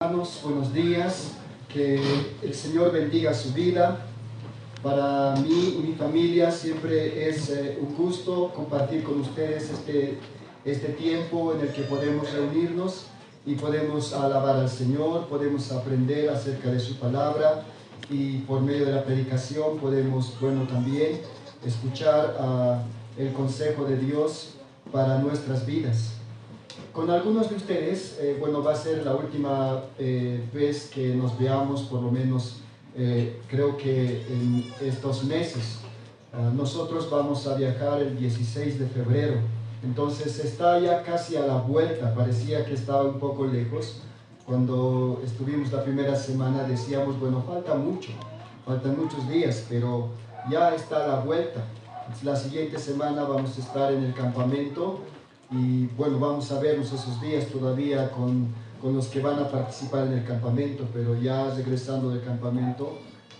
Hermanos, buenos días, que el Señor bendiga su vida. Para mí y mi familia siempre es un gusto compartir con ustedes este tiempo en el que podemos reunirnos y podemos alabar al Señor, podemos aprender acerca de su palabra y por medio de la predicación podemos, también escuchar el consejo de Dios para nuestras vidas. Con algunos de ustedes, va a ser la última vez que nos veamos, por lo menos creo que en estos meses. Nosotros vamos a viajar el 16 de febrero, entonces está ya casi a la vuelta, parecía que estaba un poco lejos. Cuando estuvimos la primera semana decíamos, faltan muchos días, pero ya está a la vuelta. La siguiente semana vamos a estar en el campamento y vamos a vernos esos días todavía con los que van a participar en el campamento, pero ya regresando del campamento,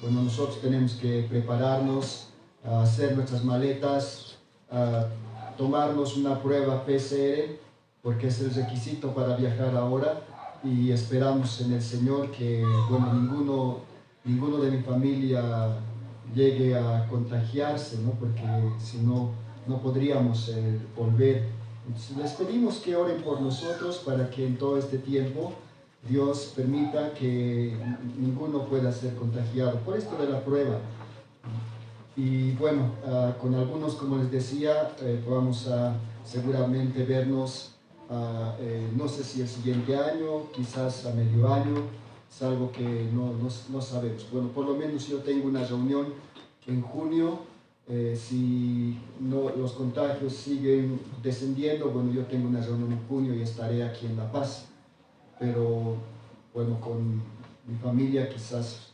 nosotros tenemos que prepararnos, hacer nuestras maletas, tomarnos una prueba PCR, porque es el requisito para viajar ahora, y esperamos en el Señor que, ninguno de mi familia llegue a contagiarse, ¿no? Porque si no, no podríamos volver. Entonces, les pedimos que oren por nosotros para que en todo este tiempo Dios permita que ninguno pueda ser contagiado por esto de la prueba. Y con algunos, como les decía, vamos a seguramente vernos, no sé si el siguiente año, quizás a medio año, es algo que no sabemos. Por lo menos yo tengo una reunión en junio. Si no, los contagios siguen descendiendo, yo tengo una reunión en junio y estaré aquí en La Paz. Pero con mi familia quizás,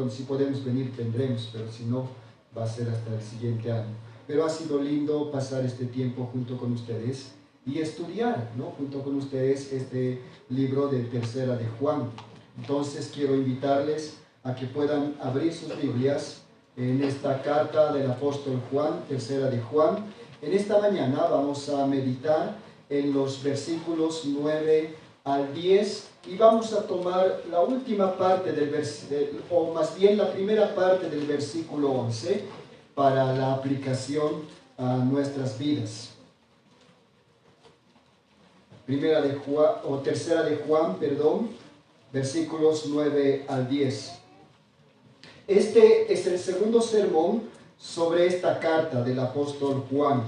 si podemos venir, vendremos, pero si no, va a ser hasta el siguiente año. Pero ha sido lindo pasar este tiempo junto con ustedes y estudiar, ¿no? Junto con ustedes este libro de Tercera de Juan. Entonces quiero invitarles a que puedan abrir sus Biblias en esta carta del apóstol Juan, Tercera de Juan. En esta mañana vamos a meditar en los versículos 9 al 10 y vamos a tomar la última parte o más bien la primera parte del versículo 11 para la aplicación a nuestras vidas. Tercera de Juan, versículos 9 al 10. Este es el segundo sermón sobre esta carta del apóstol Juan.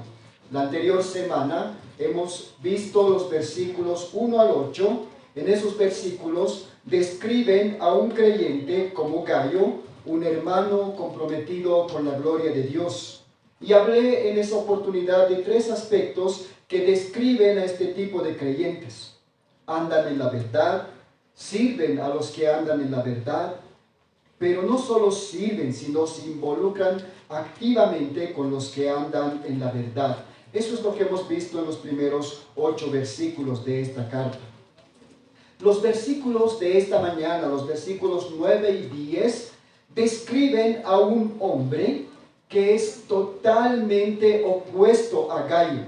La anterior semana hemos visto los versículos 1 al 8. En esos versículos describen a un creyente como Gayo, un hermano comprometido con la gloria de Dios. Y hablé en esa oportunidad de tres aspectos que describen a este tipo de creyentes. Andan en la verdad, sirven a los que andan en la verdad, pero no solo sirven, sino se involucran activamente con los que andan en la verdad. Eso es lo que hemos visto en los primeros 8 versículos de esta carta. Los versículos de esta mañana, los versículos 9 y 10, describen a un hombre que es totalmente opuesto a Gayo.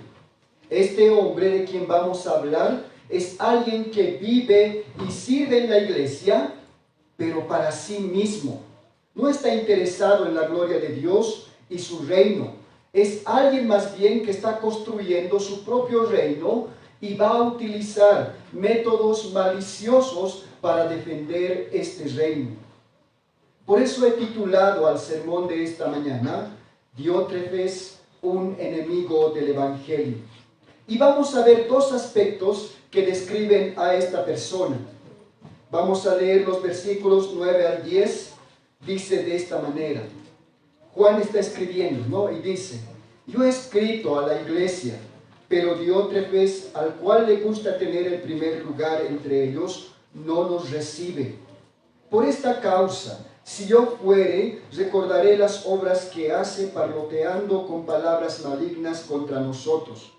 Este hombre de quien vamos a hablar es alguien que vive y sirve en la iglesia, pero para sí mismo. No está interesado en la gloria de Dios y su reino. Es alguien más bien que está construyendo su propio reino y va a utilizar métodos maliciosos para defender este reino. Por eso he titulado al sermón de esta mañana, Diótrefes, un enemigo del Evangelio. Y vamos a ver dos aspectos que describen a esta persona. Vamos a leer los versículos 9 al 10. Dice de esta manera. Juan está escribiendo, ¿no? Y dice, yo he escrito a la iglesia, pero Diótrefes, al cual le gusta tener el primer lugar entre ellos, no nos recibe. Por esta causa, si yo fuere, recordaré las obras que hace parloteando con palabras malignas contra nosotros.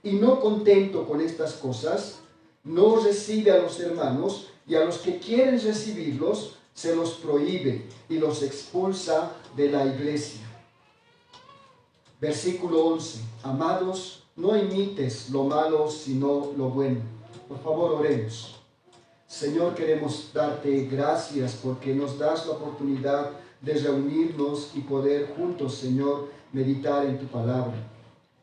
Y no contento con estas cosas, no recibe a los hermanos, y a los que quieren recibirlos, se los prohíbe y los expulsa de la iglesia. Versículo 11. Amados, no imites lo malo, sino lo bueno. Por favor, oremos. Señor, queremos darte gracias porque nos das la oportunidad de reunirnos y poder juntos, Señor, meditar en tu palabra.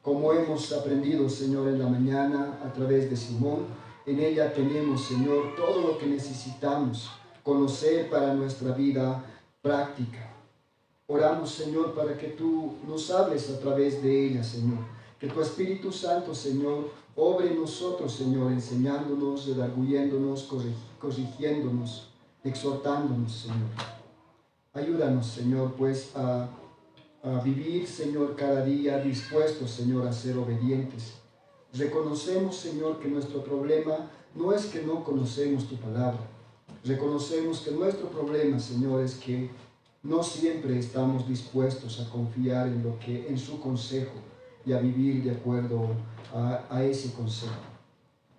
Como hemos aprendido, Señor, en la mañana a través de Simón, en ella tenemos, Señor, todo lo que necesitamos conocer para nuestra vida práctica. Oramos, Señor, para que tú nos hables a través de ella, Señor. Que tu Espíritu Santo, Señor, obre en nosotros, Señor, enseñándonos, redarguyéndonos, corrigiéndonos, exhortándonos, Señor. Ayúdanos, Señor, pues a vivir, Señor, cada día dispuestos, Señor, a ser obedientes. Reconocemos, Señor, que nuestro problema no es que no conocemos tu palabra. Reconocemos que nuestro problema, Señor, es que no siempre estamos dispuestos a confiar en su consejo y a vivir de acuerdo a ese consejo.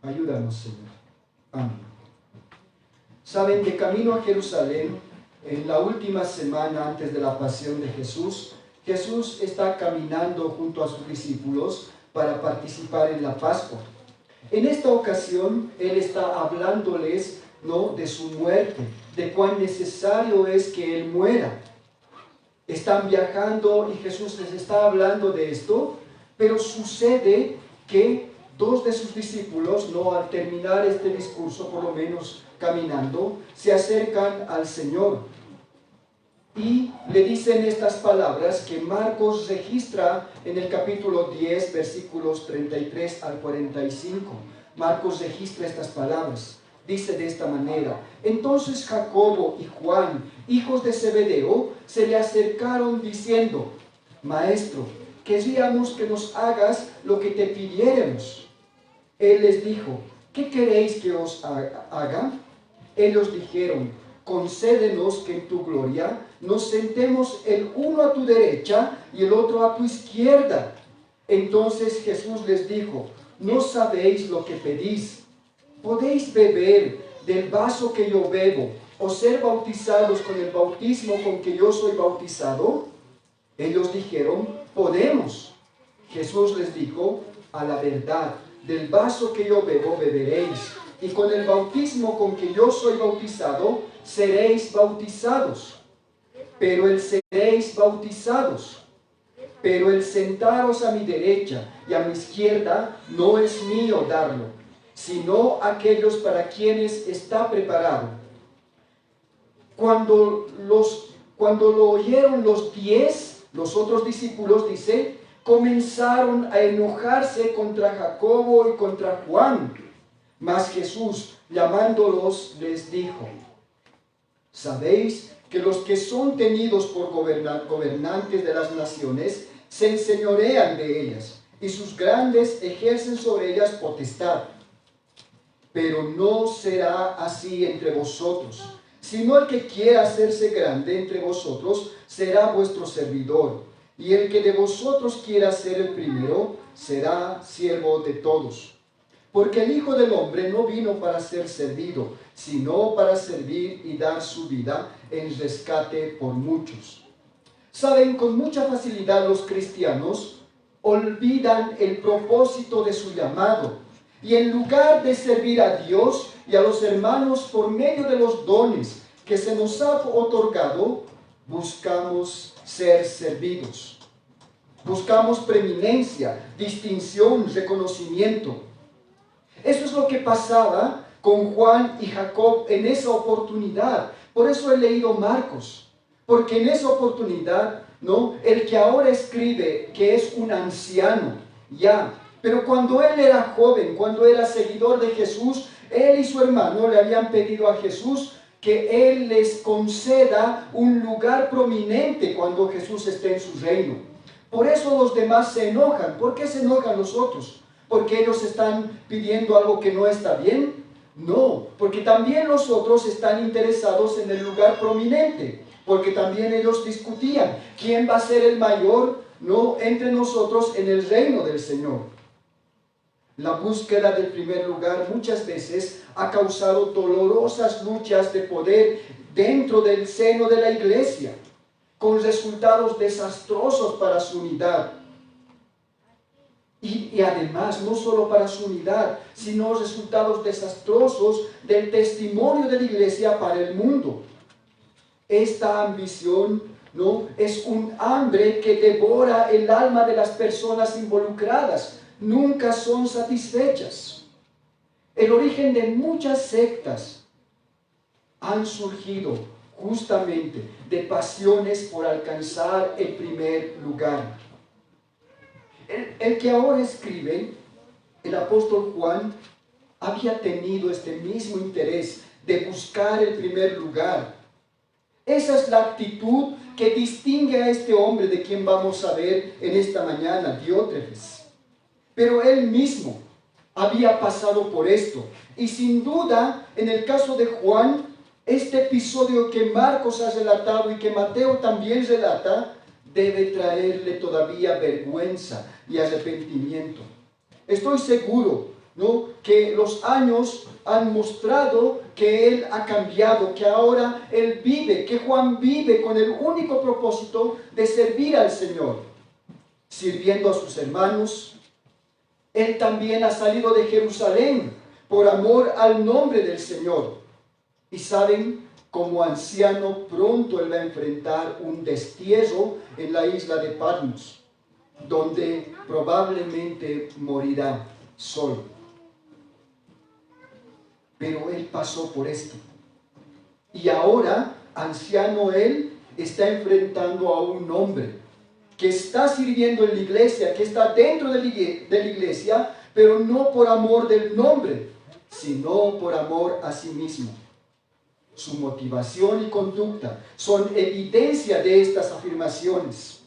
Ayúdanos, Señor. Amén. Saben, de camino a Jerusalén, en la última semana antes de la pasión de Jesús, Jesús está caminando junto a sus discípulos para participar en la Pascua. En esta ocasión, Él está hablándoles, ¿no?, de su muerte, de cuán necesario es que Él muera. Están viajando y Jesús les está hablando de esto, pero sucede que dos de sus discípulos, ¿no?, al terminar este discurso, por lo menos caminando, se acercan al Señor y le dicen estas palabras que Marcos registra en el capítulo 10, versículos 33 al 45. Marcos registra estas palabras. Dice de esta manera: entonces Jacobo y Juan, hijos de Zebedeo, se le acercaron diciendo: Maestro, queríamos que nos hagas lo que te pidiéramos. Él les dijo: ¿qué queréis que os haga? Ellos dijeron: concédenos que en tu gloria nos sentemos el uno a tu derecha y el otro a tu izquierda. Entonces Jesús les dijo: no sabéis lo que pedís. ¿Podéis beber del vaso que yo bebo o ser bautizados con el bautismo con que yo soy bautizado? Ellos dijeron: podemos. Jesús les dijo: a la verdad, del vaso que yo bebo beberéis, y con el bautismo con que yo soy bautizado seréis bautizados. Pero el sentaros a mi derecha y a mi izquierda no es mío darlo, sino aquellos para quienes está preparado. Cuando lo oyeron los otros discípulos, dice, comenzaron a enojarse contra Jacobo y contra Juan. Mas Jesús, llamándolos, les dijo: ¿sabéis que los que son tenidos por gobernantes de las naciones se enseñorean de ellas, y sus grandes ejercen sobre ellas potestad? Pero no será así entre vosotros, sino el que quiera hacerse grande entre vosotros será vuestro servidor, y el que de vosotros quiera ser el primero será siervo de todos. Porque el Hijo del Hombre no vino para ser servido, sino para servir y dar su vida en rescate por muchos. Saben, con mucha facilidad los cristianos olvidan el propósito de su llamado, y en lugar de servir a Dios y a los hermanos por medio de los dones que se nos ha otorgado, buscamos ser servidos. Buscamos preeminencia, distinción, reconocimiento. Eso es lo que pasaba con Juan y Jacob en esa oportunidad. Por eso he leído Marcos, porque en esa oportunidad, ¿no?, el que ahora escribe, que es un anciano, pero cuando él era joven, cuando era seguidor de Jesús, él y su hermano le habían pedido a Jesús que él les conceda un lugar prominente cuando Jesús esté en su reino. Por eso los demás se enojan. ¿Por qué se enojan los otros? ¿Porque ellos están pidiendo algo que no está bien? No, porque también los otros están interesados en el lugar prominente, porque también ellos discutían quién va a ser el mayor, ¿no?, entre nosotros en el reino del Señor. La búsqueda del primer lugar muchas veces ha causado dolorosas luchas de poder dentro del seno de la iglesia, con resultados desastrosos para su unidad. Y además, no solo para su unidad, sino resultados desastrosos del testimonio de la iglesia para el mundo. Esta ambición, ¿no?, es un hambre que devora el alma de las personas involucradas. Nunca son satisfechas. El origen de muchas sectas han surgido justamente de pasiones por alcanzar el primer lugar. El que ahora escribe, el apóstol Juan, había tenido este mismo interés de buscar el primer lugar. Esa es la actitud que distingue a este hombre de quien vamos a ver en esta mañana, Diótrefes. Pero él mismo había pasado por esto. Y sin duda, en el caso de Juan, este episodio que Marcos ha relatado y que Mateo también relata, debe traerle todavía vergüenza y arrepentimiento. Estoy seguro, ¿no?, que los años han mostrado que él ha cambiado, que ahora él vive, que Juan vive con el único propósito de servir al Señor, sirviendo a sus hermanos. Él también ha salido de Jerusalén por amor al nombre del Señor. Y saben, como anciano pronto él va a enfrentar un destierro en la isla de Patmos, donde probablemente morirá solo. Pero él pasó por esto. Y ahora, anciano él, está enfrentando a un hombre que está sirviendo en la iglesia, que está dentro de la iglesia, pero no por amor del nombre, sino por amor a sí mismo. Su motivación y conducta son evidencia de estas afirmaciones.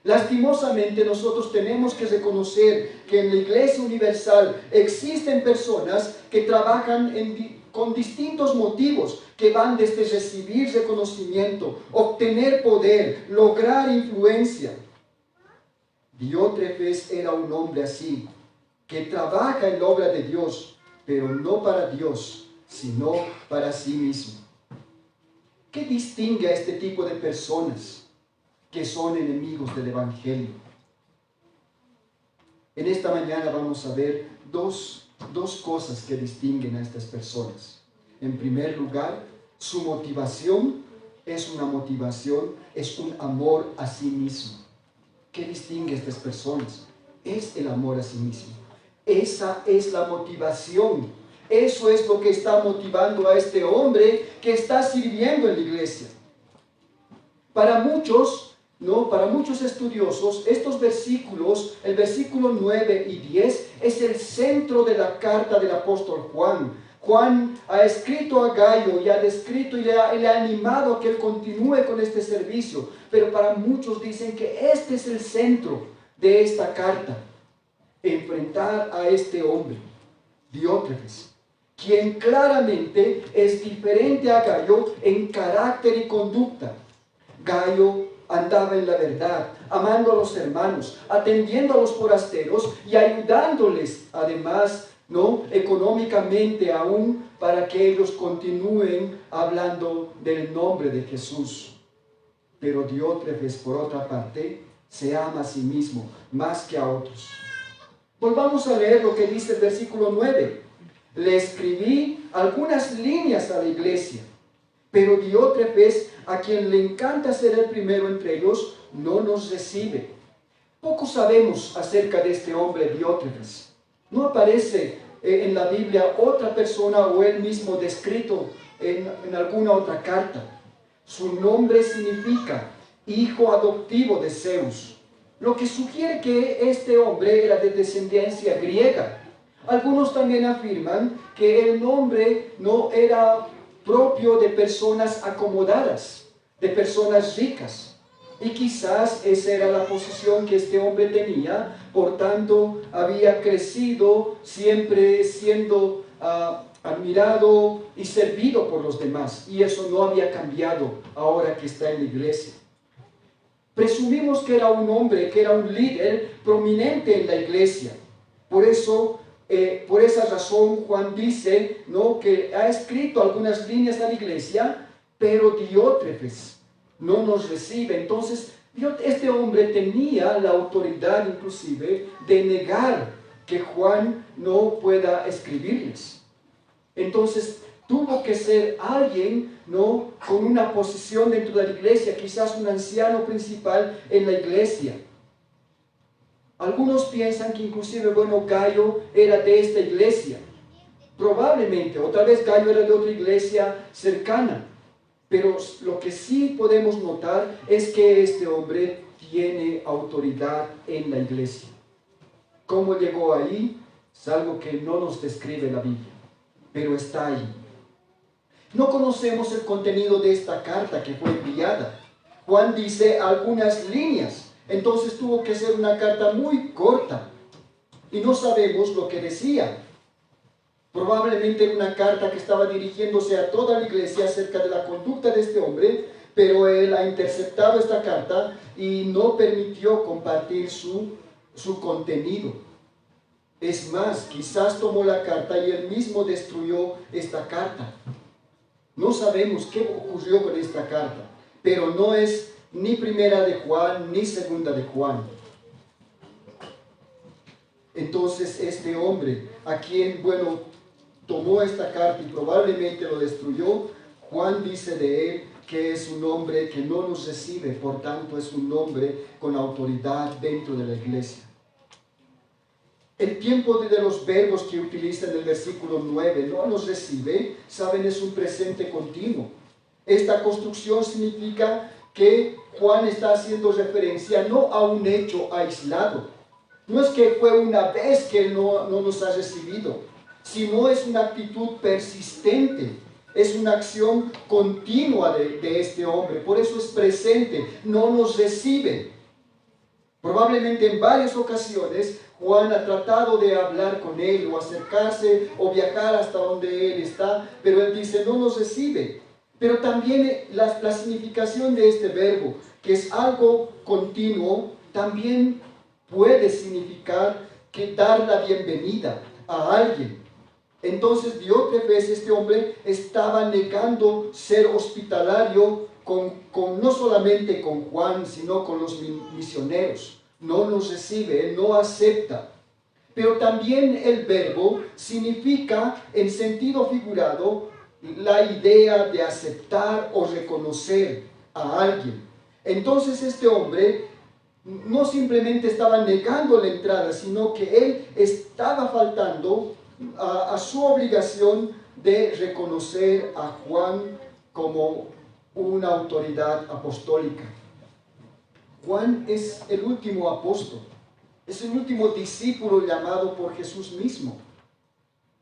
Lastimosamente, nosotros tenemos que reconocer que en la Iglesia Universal existen personas que trabajan con distintos motivos, que van desde recibir reconocimiento, obtener poder, lograr influencia. Diótrefes era un hombre así, que trabaja en la obra de Dios, pero no para Dios, sino para sí mismo. ¿Qué distingue a este tipo de personas que son enemigos del Evangelio? En esta mañana vamos a ver dos cosas que distinguen a estas personas. En primer lugar, su motivación es un amor a sí mismo. ¿Qué distingue a estas personas? Es el amor a sí mismo. Esa es la motivación. Eso es lo que está motivando a este hombre que está sirviendo en la iglesia. Para muchos, ¿no?, para muchos estudiosos, estos versículos, el versículo 9 y 10, es el centro de la carta del apóstol Juan. Juan ha escrito a Gayo y ha descrito y le ha animado a que él continúe con este servicio. Pero para muchos dicen que este es el centro de esta carta. Enfrentar a este hombre, Diótrefes, quien claramente es diferente a Gayo en carácter y conducta. Gayo andaba en la verdad, amando a los hermanos, atendiendo a los forasteros y ayudándoles, además, ¿no?, económicamente aún, para que ellos continúen hablando del nombre de Jesús. Pero Diótrefes, por otra parte, se ama a sí mismo más que a otros. Volvamos a leer lo que dice el versículo 9. Le escribí algunas líneas a la iglesia, pero Diótrefes, a quien le encanta ser el primero entre ellos, no nos recibe. Poco sabemos acerca de este hombre Diótrefes. No aparece en la Biblia otra persona o él mismo descrito en alguna otra carta. Su nombre significa hijo adoptivo de Zeus, lo que sugiere que este hombre era de descendencia griega. Algunos también afirman que el nombre no era propio de personas acomodadas, de personas ricas. Y quizás esa era la posición que este hombre tenía, por tanto había crecido siempre siendo admirado y servido por los demás. Y eso no había cambiado ahora que está en la iglesia. Presumimos que era un hombre, que era un líder prominente en la iglesia. Por esa razón Juan dice, ¿no?, que ha escrito algunas líneas a la iglesia, pero Diótrefes no nos recibe. Entonces Este hombre tenía la autoridad inclusive de negar que Juan no pueda escribirles. Entonces tuvo que ser alguien, ¿no?, con una posición dentro de la iglesia, quizás un anciano principal en la iglesia. Algunos piensan que inclusive, bueno, Gallo era de esta iglesia. Probablemente, otra vez Gallo era de otra iglesia cercana. Pero lo que sí podemos notar es que este hombre tiene autoridad en la iglesia. ¿Cómo llegó ahí? Es algo que no nos describe la Biblia, pero está ahí. No conocemos el contenido de esta carta que fue enviada. Juan dice algunas líneas, entonces tuvo que ser una carta muy corta. Y no sabemos lo que decía. Probablemente era una carta que estaba dirigiéndose a toda la iglesia acerca de la conducta de este hombre, pero él ha interceptado esta carta y no permitió compartir su contenido. Es más, quizás tomó la carta y él mismo destruyó esta carta. No sabemos qué ocurrió con esta carta, pero no es ni primera de Juan ni segunda de Juan. Entonces este hombre, a quien, tomó esta carta y probablemente lo destruyó, Juan dice de él que es un hombre que no nos recibe, por tanto es un hombre con autoridad dentro de la iglesia. El tiempo de los verbos que utiliza en el versículo 9, no nos recibe, saben, es un presente continuo. Esta construcción significa que Juan está haciendo referencia no a un hecho aislado. No es que fue una vez que él no nos ha recibido, sino es una actitud persistente. Es una acción continua de este hombre. Por eso es presente, no nos recibe. Probablemente en varias ocasiones Juan ha tratado de hablar con él o acercarse o viajar hasta donde él está, pero él dice no nos recibe. Pero también la significación de este verbo, que es algo continuo, también puede significar que dar la bienvenida a alguien. Entonces Diótrefes, este hombre, estaba negando ser hospitalario no solamente con Juan, sino con los misioneros. No nos recibe, él no acepta. Pero también el verbo significa, en sentido figurado, la idea de aceptar o reconocer a alguien. Entonces este hombre no simplemente estaba negando la entrada, sino que él estaba faltando a su obligación de reconocer a Juan como una autoridad apostólica. Juan es el último apóstol, es el último discípulo llamado por Jesús mismo.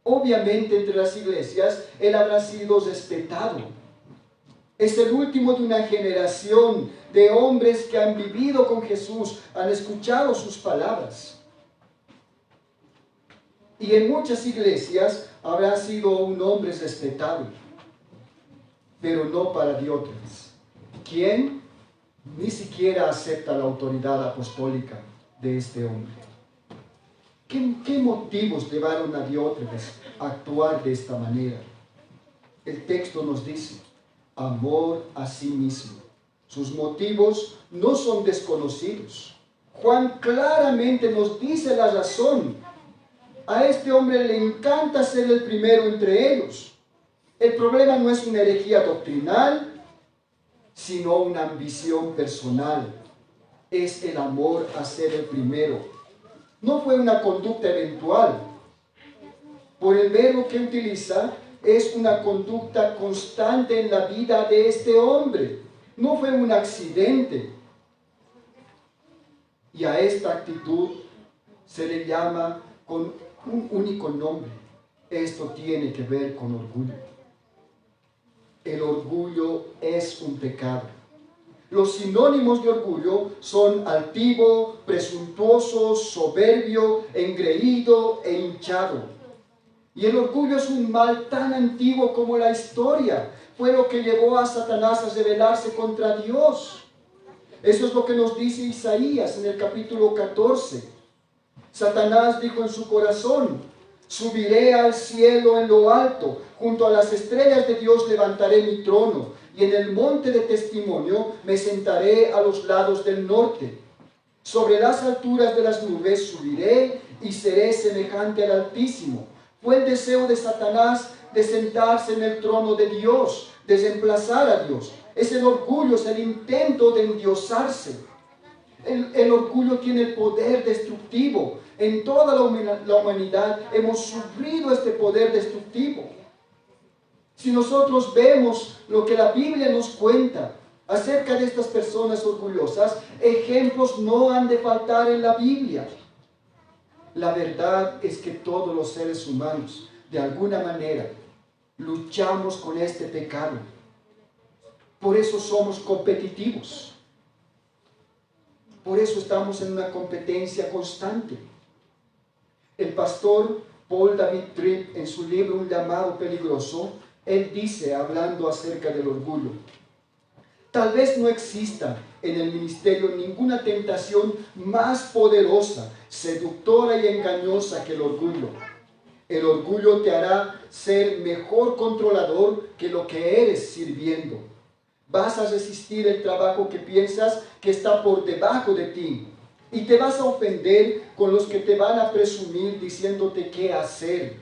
Obviamente entre las iglesias él habrá sido respetado. Es el último de una generación de hombres que han vivido con Jesús, han escuchado sus palabras. Y en muchas iglesias habrá sido un hombre respetado, pero no para Diótrefes, quien ni siquiera acepta la autoridad apostólica de este hombre. ¿Qué motivos llevaron a Diótrefes a actuar de esta manera? El texto nos dice, amor a sí mismo. Sus motivos no son desconocidos. Juan claramente nos dice la razón. A este hombre le encanta ser el primero entre ellos. El problema no es una herejía doctrinal, sino una ambición personal. Es el amor a ser el primero. No fue una conducta eventual. Por el verbo que utiliza, es una conducta constante en la vida de este hombre. No fue un accidente. Y a esta actitud se le llama con un único nombre. Esto tiene que ver con orgullo. El orgullo es un pecado. Los sinónimos de orgullo son altivo, presuntuoso, soberbio, engreído e hinchado. Y el orgullo es un mal tan antiguo como la historia. Fue lo que llevó a Satanás a rebelarse contra Dios. Eso es lo que nos dice Isaías en el capítulo 14. Satanás dijo en su corazón, subiré al cielo en lo alto, junto a las estrellas de Dios levantaré mi trono. y en el monte de testimonio me sentaré a los lados del norte. Sobre las alturas de las nubes subiré y seré semejante al Altísimo. Fue el deseo de Satanás de sentarse en el trono de Dios, de reemplazar a Dios. Es el orgullo, es el intento de endiosarse. El orgullo tiene el poder destructivo. En toda la humanidad hemos sufrido este poder destructivo. Si nosotros vemos lo que la Biblia nos cuenta acerca de estas personas orgullosas, ejemplos no han de faltar en la Biblia. La verdad es que todos los seres humanos, de alguna manera, luchamos con este pecado. Por eso somos competitivos. Por eso estamos en una competencia constante. El pastor Paul David Tripp, en su libro Un llamado peligroso, él dice, hablando acerca del orgullo: tal vez no exista en el ministerio ninguna tentación más poderosa, seductora y engañosa que el orgullo. El orgullo te hará ser mejor controlador que lo que eres sirviendo. Vas a resistir el trabajo que piensas que está por debajo de ti. Y te vas a ofender con los que te van a presumir diciéndote qué hacer.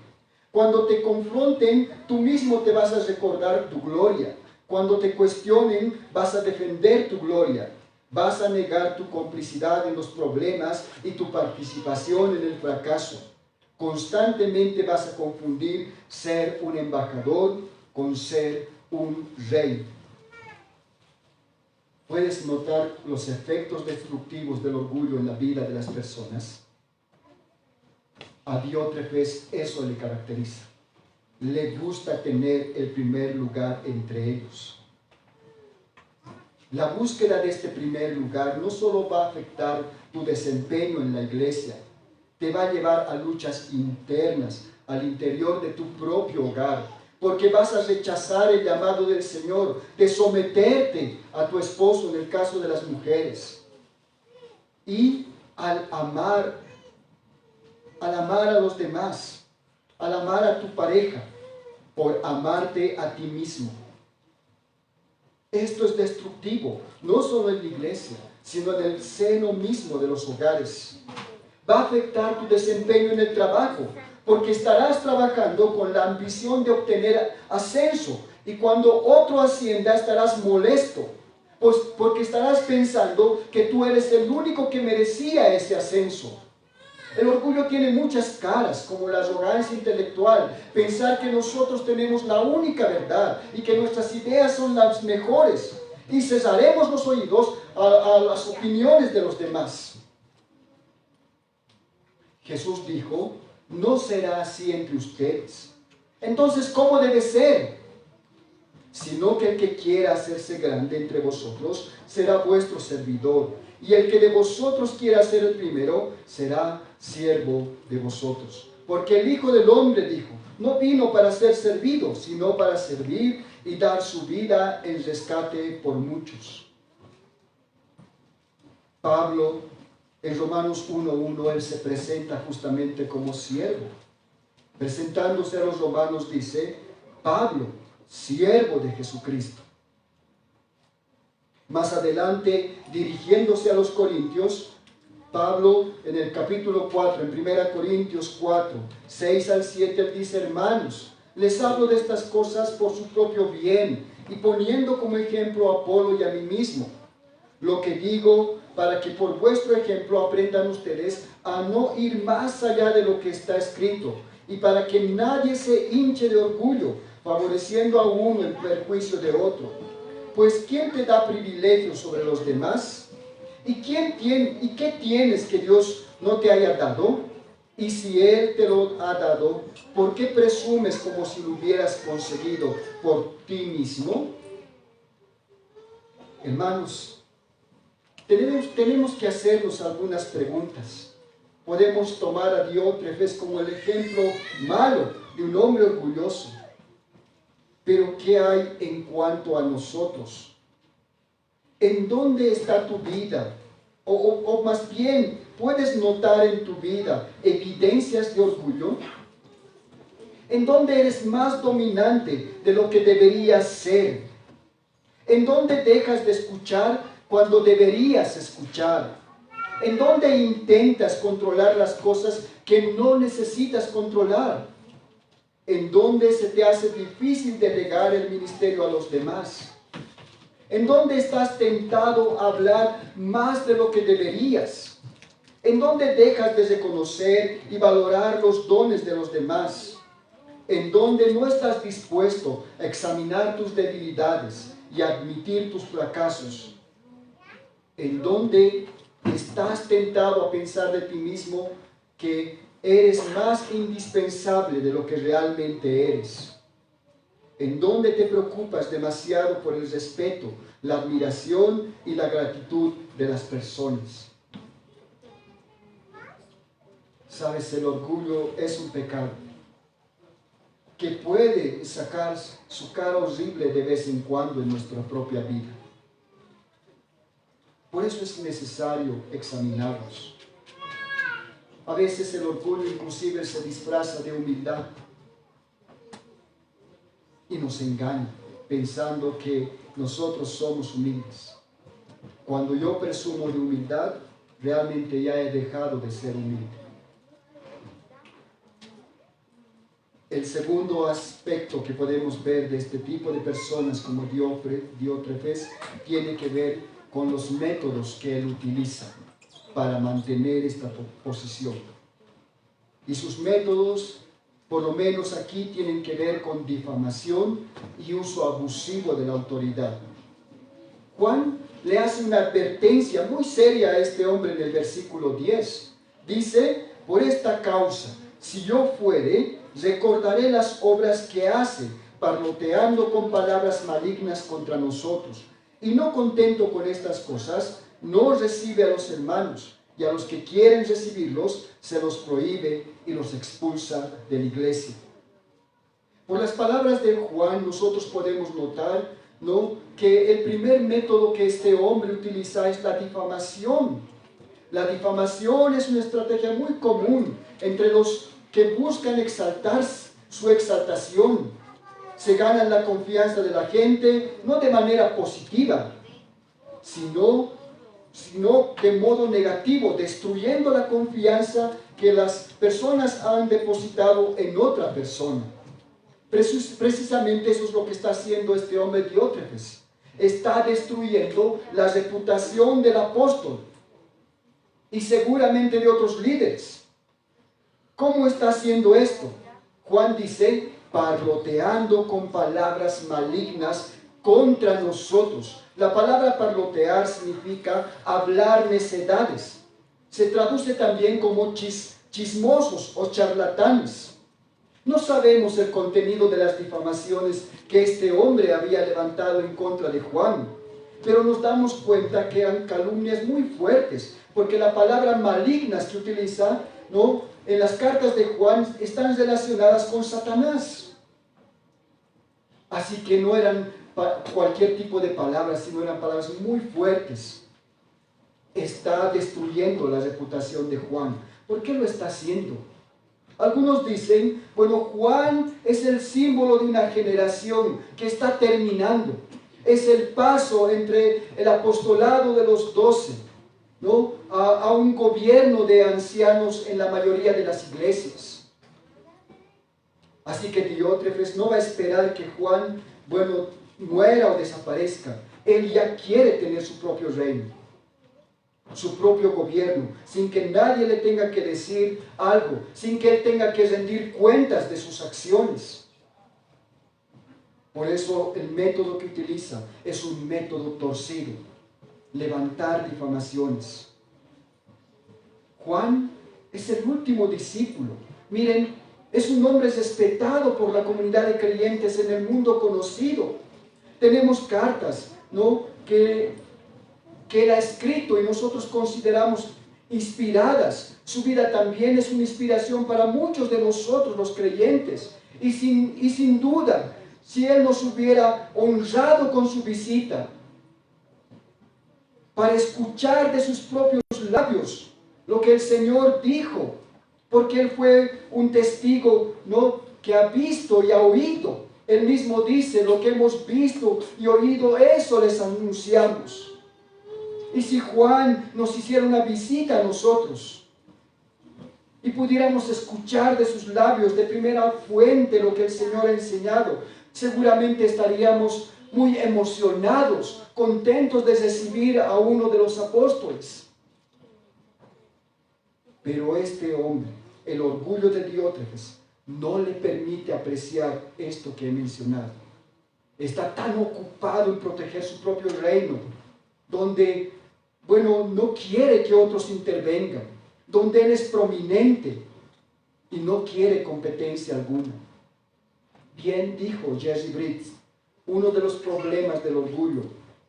Cuando te confronten, tú mismo te vas a recordar tu gloria. Cuando te cuestionen, vas a defender tu gloria. Vas a negar tu complicidad en los problemas y tu participación en el fracaso. Constantemente vas a confundir ser un embajador con ser un rey. ¿Puedes notar los efectos destructivos del orgullo en la vida de las personas? A Diótrefes eso le caracteriza. Le gusta tener el primer lugar entre ellos. La búsqueda de este primer lugar no solo va a afectar tu desempeño en la iglesia, te va a llevar a luchas internas, al interior de tu propio hogar, porque vas a rechazar el llamado del Señor de someterte a tu esposo en el caso de las mujeres. Y al amar a los demás, al amar a tu pareja, por amarte a ti mismo. Esto es destructivo, no solo en la iglesia, sino en el seno mismo de los hogares. Va a afectar tu desempeño en el trabajo, porque estarás trabajando con la ambición de obtener ascenso, y cuando otro ascienda estarás molesto, pues porque estarás pensando que tú eres el único que merecía ese ascenso. El orgullo tiene muchas caras, como la arrogancia intelectual, pensar que nosotros tenemos la única verdad y que nuestras ideas son las mejores, y cesaremos los oídos a las opiniones de los demás. Jesús dijo: no será así entre ustedes. Entonces, ¿cómo debe ser? Sino que el que quiera hacerse grande entre vosotros será vuestro servidor, y el que de vosotros quiera ser el primero será siervo de vosotros. Porque el Hijo del Hombre, dijo, no vino para ser servido, sino para servir y dar su vida en rescate por muchos. Pablo, en Romanos 1:1, él se presenta justamente como siervo. Presentándose a los romanos dice: Pablo, siervo de Jesucristo. Más adelante, dirigiéndose a los corintios, Pablo en el capítulo 4, en 1 Corintios 4, 6 al 7, él dice: hermanos, les hablo de estas cosas por su propio bien, y poniendo como ejemplo a Apolo y a mí mismo. Lo que digo, para que por vuestro ejemplo aprendan ustedes a no ir más allá de lo que está escrito, y para que nadie se hinche de orgullo, favoreciendo a uno en perjuicio de otro. Pues ¿quién te da privilegio sobre los demás? ¿Y qué tienes que Dios no te haya dado? Y si Él te lo ha dado, ¿por qué presumes como si lo hubieras conseguido por ti mismo? Hermanos, tenemos que hacernos algunas preguntas. Podemos tomar a Diótrefes como el ejemplo malo de un hombre orgulloso. Pero ¿qué hay en cuanto a nosotros? ¿En dónde está tu vida? O más bien, ¿puedes notar en tu vida evidencias de orgullo? ¿En dónde eres más dominante de lo que deberías ser? ¿En dónde dejas de escuchar cuando deberías escuchar? ¿En dónde intentas controlar las cosas que no necesitas controlar? ¿En dónde se te hace difícil delegar el ministerio a los demás? ¿En dónde estás tentado a hablar más de lo que deberías? ¿En dónde dejas de reconocer y valorar los dones de los demás? ¿En dónde no estás dispuesto a examinar tus debilidades y admitir tus fracasos? ¿En dónde estás tentado a pensar de ti mismo que eres más indispensable de lo que realmente eres? ¿En dónde te preocupas demasiado por el respeto, la admiración y la gratitud de las personas? Sabes, el orgullo es un pecado que puede sacar su cara horrible de vez en cuando en nuestra propia vida. Por eso es necesario examinarnos. A veces el orgullo inclusive se disfraza de humildad y nos engaña pensando que nosotros somos humildes. Cuando yo presumo de humildad, realmente ya he dejado de ser humilde. El segundo aspecto que podemos ver de este tipo de personas como Diótrefes tiene que ver con los métodos que él utiliza para mantener esta posición. Y sus métodos, por lo menos aquí, tienen que ver con difamación y uso abusivo de la autoridad. Juan le hace una advertencia muy seria a este hombre en el versículo 10. Dice, por esta causa, si yo fuere, recordaré las obras que hace, parloteando con palabras malignas contra nosotros. Y no contento con estas cosas, no recibe a los hermanos, y a los que quieren recibirlos, se los prohíbe y los expulsa de la iglesia. Por las palabras de Juan, nosotros podemos notar, ¿no?, que el primer método que este hombre utiliza es la difamación. La difamación es una estrategia muy común entre los que buscan exaltar su exaltación. Se ganan la confianza de la gente, no de manera positiva, sino de modo negativo, destruyendo la confianza que las personas han depositado en otra persona. Precisamente eso es lo que está haciendo este hombre Diótrefes. Está destruyendo la reputación del apóstol y seguramente de otros líderes. ¿Cómo está haciendo esto? Juan dice, parloteando con palabras malignas contra nosotros. La palabra parlotear significa hablar necedades. Se traduce también como chismosos o charlatanes. No sabemos el contenido de las difamaciones que este hombre había levantado en contra de Juan, pero nos damos cuenta que eran calumnias muy fuertes, porque la palabra malignas que utiliza, ¿no?, en las cartas de Juan están relacionadas con Satanás. Así que no eran cualquier tipo de palabras, sino eran palabras muy fuertes. Está destruyendo la reputación de Juan. ¿Por qué lo está haciendo? Algunos dicen, bueno, Juan es el símbolo de una generación que está terminando. Es el paso entre el apostolado de los 12, ¿no?, a un gobierno de ancianos en la mayoría de las iglesias. Así que Diótrefes no va a esperar que Juan, bueno, muera o desaparezca. Él ya quiere tener su propio reino, su propio gobierno, sin que nadie le tenga que decir algo, sin que él tenga que rendir cuentas de sus acciones. Por eso el método que utiliza es un método torcido, levantar difamaciones. Juan es el último discípulo. Miren, es un hombre respetado por la comunidad de creyentes en el mundo conocido. Tenemos cartas, ¿no?, que él ha escrito y nosotros consideramos inspiradas. Su vida también es una inspiración para muchos de nosotros, los creyentes. Y sin duda, si él nos hubiera honrado con su visita, para escuchar de sus propios labios lo que el Señor dijo, porque él fue un testigo, ¿no?, que ha visto y ha oído Él mismo dice, lo que hemos visto y oído, eso les anunciamos. Y si Juan nos hiciera una visita a nosotros y pudiéramos escuchar de sus labios, de primera fuente, lo que el Señor ha enseñado, seguramente estaríamos muy emocionados, contentos de recibir a uno de los apóstoles. Pero este hombre, el orgullo de Diótrefes, no le permite apreciar esto que he mencionado. Está tan ocupado en proteger su propio reino, donde, no quiere que otros intervengan, donde él es prominente y no quiere competencia alguna. Bien dijo Jerry Bridges, uno de los problemas del orgullo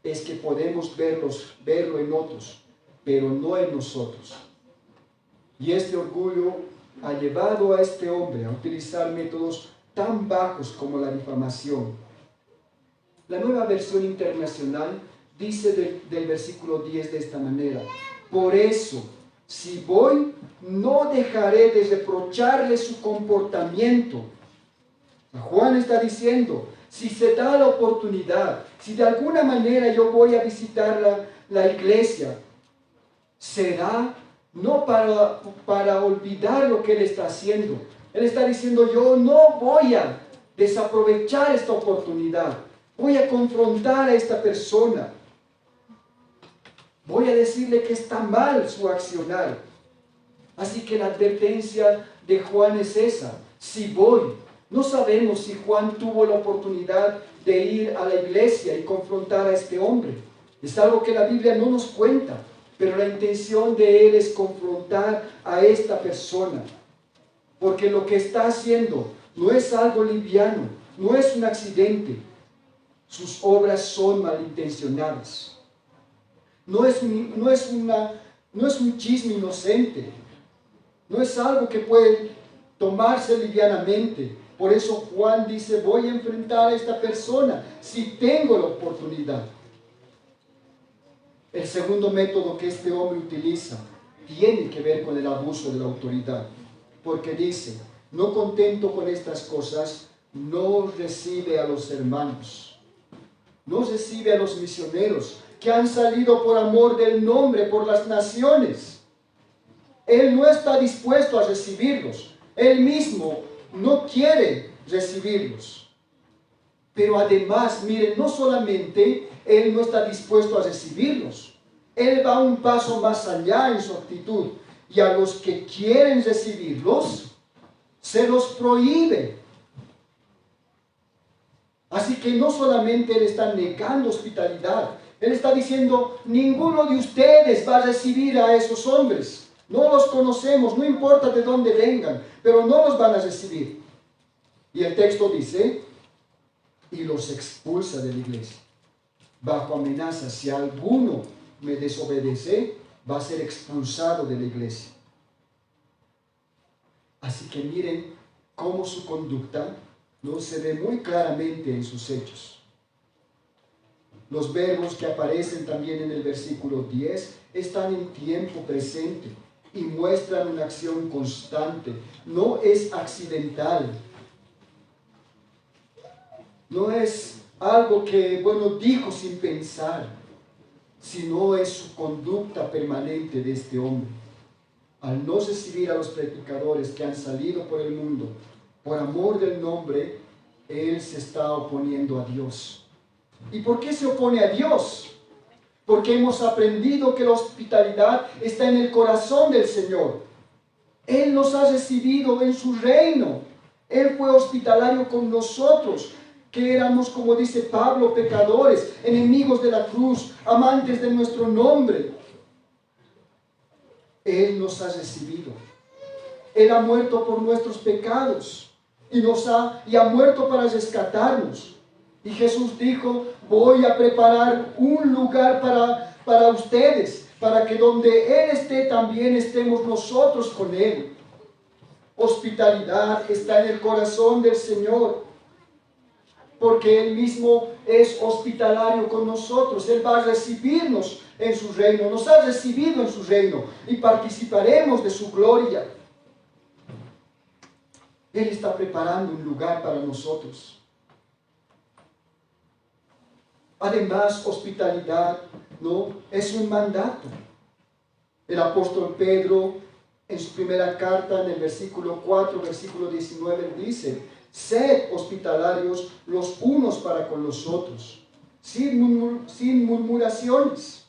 es que podemos verlo en otros, pero no en nosotros. Y este orgullo ha llevado a este hombre a utilizar métodos tan bajos como la difamación. La Nueva Versión Internacional dice del versículo 10 de esta manera: por eso, si voy, no dejaré de reprocharle su comportamiento. Juan está diciendo, si se da la oportunidad, si de alguna manera yo voy a visitar la iglesia, será no para olvidar lo que él está haciendo. Él está diciendo, yo no voy a desaprovechar esta oportunidad. Voy a confrontar a esta persona. Voy a decirle que está mal su accionar. Así que la advertencia de Juan es esa. Si voy, no sabemos si Juan tuvo la oportunidad de ir a la iglesia y confrontar a este hombre. Es algo que la Biblia no nos cuenta. Pero la intención de él es confrontar a esta persona. Porque lo que está haciendo no es algo liviano, no es un accidente. Sus obras son malintencionadas. No es un chisme inocente. No es algo que puede tomarse livianamente. Por eso Juan dice, voy a enfrentar a esta persona si tengo la oportunidad. El segundo método que este hombre utiliza tiene que ver con el abuso de la autoridad. Porque dice, no contento con estas cosas, no recibe a los hermanos. No recibe a los misioneros que han salido por amor del nombre por las naciones. Él no está dispuesto a recibirlos. Él mismo no quiere recibirlos. Pero además, miren, no solamente él no está dispuesto a recibirlos, él va un paso más allá en su actitud. Y a los que quieren recibirlos, se los prohíbe. Así que no solamente él está negando hospitalidad, él está diciendo, ninguno de ustedes va a recibir a esos hombres. No los conocemos, no importa de dónde vengan, pero no los van a recibir. Y el texto dice, y los expulsa de la iglesia. Bajo amenaza, si alguno me desobedece, va a ser expulsado de la iglesia. Así que miren cómo su conducta no se ve muy claramente en sus hechos. Los verbos que aparecen también en el versículo 10 están en tiempo presente y muestran una acción constante. No es accidental. No es algo que, dijo sin pensar, sino es su conducta permanente de este hombre. Al no recibir a los predicadores que han salido por el mundo, por amor del nombre, él se está oponiendo a Dios. ¿Y por qué se opone a Dios? Porque hemos aprendido que la hospitalidad está en el corazón del Señor. Él nos ha recibido en su reino. Él fue hospitalario con nosotros, que éramos, como dice Pablo, pecadores, enemigos de la cruz, amantes de nuestro nombre. Él nos ha recibido. Él ha muerto por nuestros pecados y ha muerto para rescatarnos. Y Jesús dijo, voy a preparar un lugar para ustedes, para que donde Él esté también estemos nosotros con Él. Hospitalidad está en el corazón del Señor, porque Él mismo es hospitalario con nosotros. Él va a recibirnos en su reino, nos ha recibido en su reino y participaremos de su gloria. Él está preparando un lugar para nosotros. Además, hospitalidad, ¿no?, es un mandato. El apóstol Pedro, en su primera carta, en el versículo 4, versículo 19, dice: sed hospitalarios los unos para con los otros, sin murmuraciones.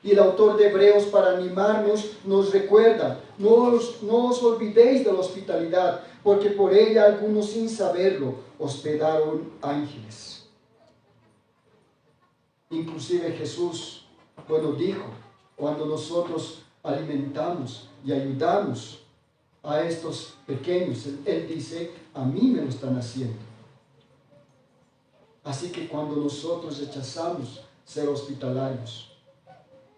Y el autor de Hebreos, para animarnos, nos recuerda: no os olvidéis de la hospitalidad, porque por ella algunos, sin saberlo, hospedaron ángeles. Inclusive Jesús, dijo: cuando nosotros alimentamos y ayudamos a estos pequeños, Él dice: a mí me lo están haciendo. Así que cuando nosotros rechazamos ser hospitalarios,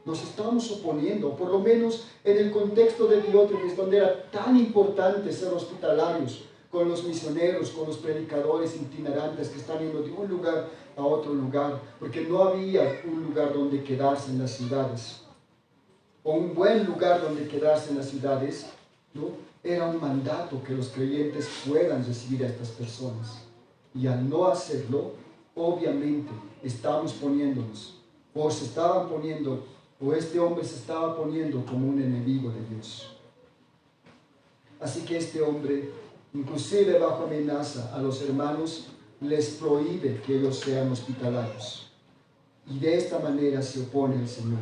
nos estamos oponiendo, por lo menos en el contexto de Diótrefes, donde era tan importante ser hospitalarios con los misioneros, con los predicadores itinerantes que están yendo de un lugar a otro lugar, porque no había un lugar donde quedarse en las ciudades, o un buen lugar donde quedarse en las ciudades, ¿no? Era un mandato que los creyentes puedan recibir a estas personas. Y al no hacerlo, obviamente estamos poniéndonos, o se estaban poniendo, o este hombre se estaba poniendo como un enemigo de Dios. Así que este hombre, inclusive bajo amenaza a los hermanos, les prohíbe que ellos sean hospitalarios. Y de esta manera se opone al Señor.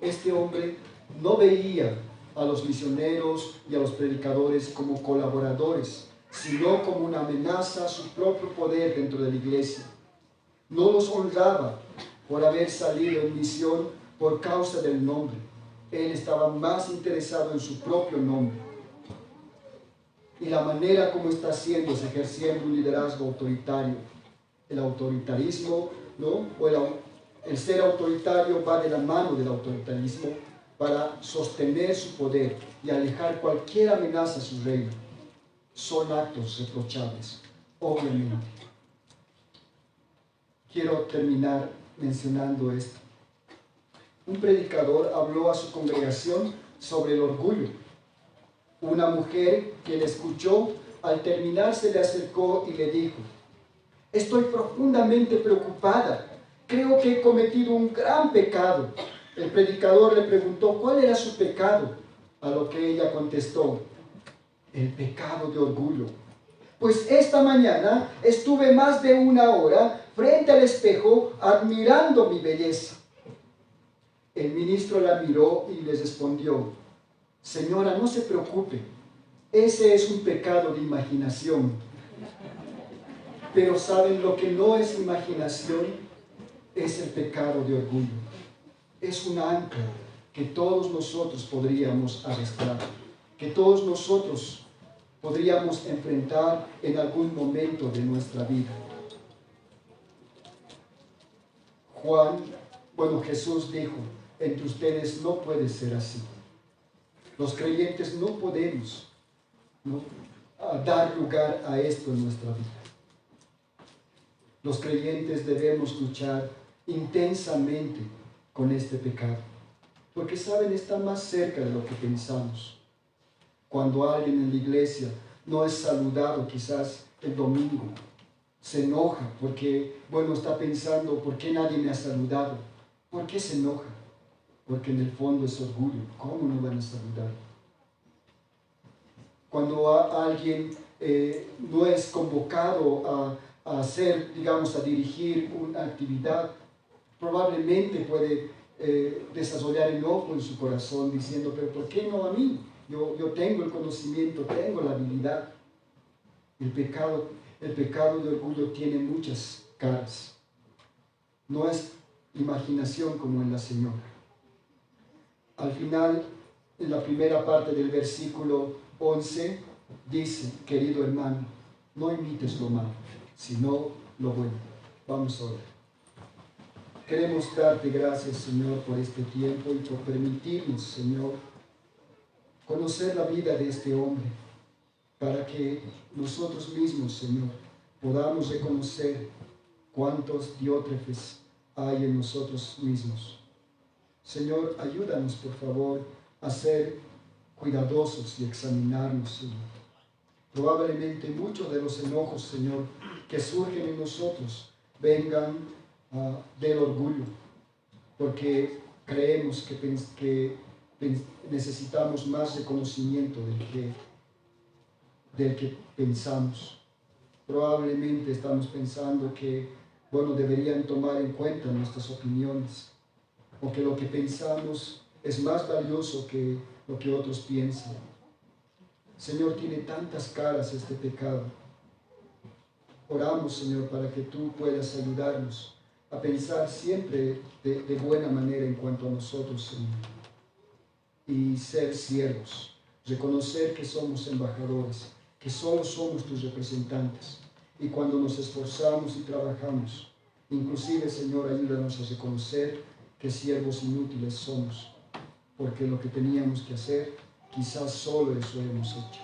Este hombre no veía a los misioneros y a los predicadores como colaboradores, sino como una amenaza a su propio poder dentro de la iglesia. No los honraba por haber salido en misión por causa del nombre. Él estaba más interesado en su propio nombre. Y la manera como está haciendo es ejerciendo un liderazgo autoritario. El autoritarismo, ¿no?, o el ser autoritario va de la mano del autoritarismo para sostener su poder y alejar cualquier amenaza a su reino. Son actos reprochables, obviamente. Quiero terminar mencionando esto. Un predicador habló a su congregación sobre el orgullo. Una mujer que le escuchó, al terminar se le acercó y le dijo: estoy profundamente preocupada. Creo que he cometido un gran pecado. El predicador le preguntó cuál era su pecado, a lo que ella contestó: el pecado de orgullo. Pues esta mañana estuve más de 1 hora frente al espejo admirando mi belleza. El ministro la miró y le respondió: señora, no se preocupe, ese es un pecado de imaginación. Pero ¿saben lo que no es imaginación? Es el pecado de orgullo. Es un ancla que todos nosotros podríamos arrastrar, que todos nosotros podríamos enfrentar en algún momento de nuestra vida. Jesús dijo: entre ustedes no puede ser así. Los creyentes no podemos, ¿no?, dar lugar a esto en nuestra vida. Los creyentes debemos luchar intensamente con este pecado, porque saben, está más cerca de lo que pensamos. Cuando alguien en la iglesia no es saludado quizás el domingo, se enoja porque, está pensando: ¿por qué nadie me ha saludado? ¿Por qué se enoja? Porque en el fondo es orgullo. ¿Cómo no van a saludar? Cuando alguien no es convocado a hacer, a dirigir una actividad, probablemente puede desarrollar enojo en su corazón diciendo: pero ¿por qué no a mí? Yo tengo el conocimiento, tengo la habilidad. El pecado de orgullo tiene muchas caras. No es imaginación como en la señora. Al final, en la primera parte del versículo 11, dice: querido hermano, no imites lo malo, sino lo bueno. Vamos a orar. Queremos darte gracias, Señor, por este tiempo y por permitirnos, Señor, conocer la vida de este hombre, para que nosotros mismos, Señor, podamos reconocer cuántos Diótrefes hay en nosotros mismos. Señor, ayúdanos, por favor, a ser cuidadosos y examinarnos, Señor. Probablemente muchos de los enojos, Señor, que surgen en nosotros vengan del orgullo, porque creemos que necesitamos más reconocimiento del que pensamos. Probablemente estamos pensando que, bueno, deberían tomar en cuenta nuestras opiniones, o que lo que pensamos es más valioso que lo que otros piensan. Señor, tiene tantas caras este pecado. Oramos, Señor, para que tú puedas ayudarnos a pensar siempre de buena manera en cuanto a nosotros, Señor, y ser siervos, reconocer que somos embajadores, que solo somos tus representantes, y cuando nos esforzamos y trabajamos, inclusive, Señor, ayúdanos a reconocer que siervos inútiles somos, porque lo que teníamos que hacer, quizás solo eso hemos hecho.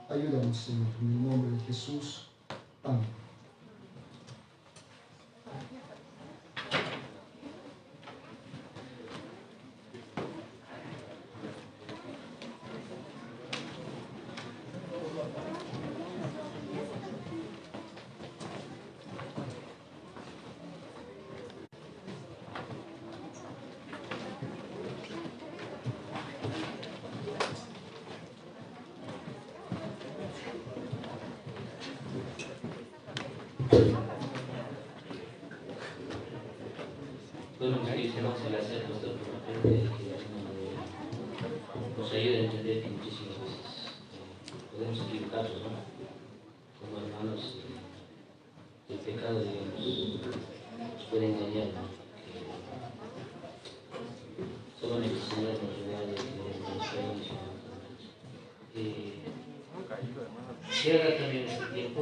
Ayúdanos, Señor, en el nombre de Jesús. Amén. Bueno, sí, se nos gracias, pastor, por la fe que nos ayuda a entender que muchísimas veces podemos equivocarnos, ¿no? Como hermanos, el pecado, digamos, nos puede engañar, ¿no? Que solamente el Señor nos regala que nos bendiga. Cierra también este tiempo,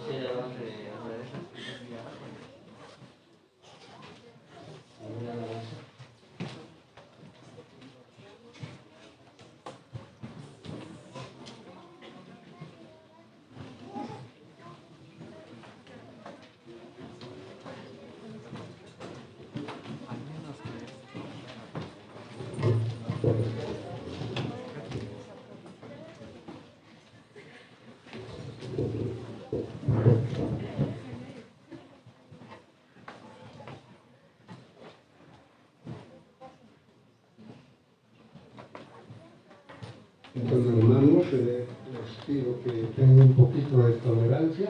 cierra Entonces, hermanos, les pido que tengan un poquito de tolerancia.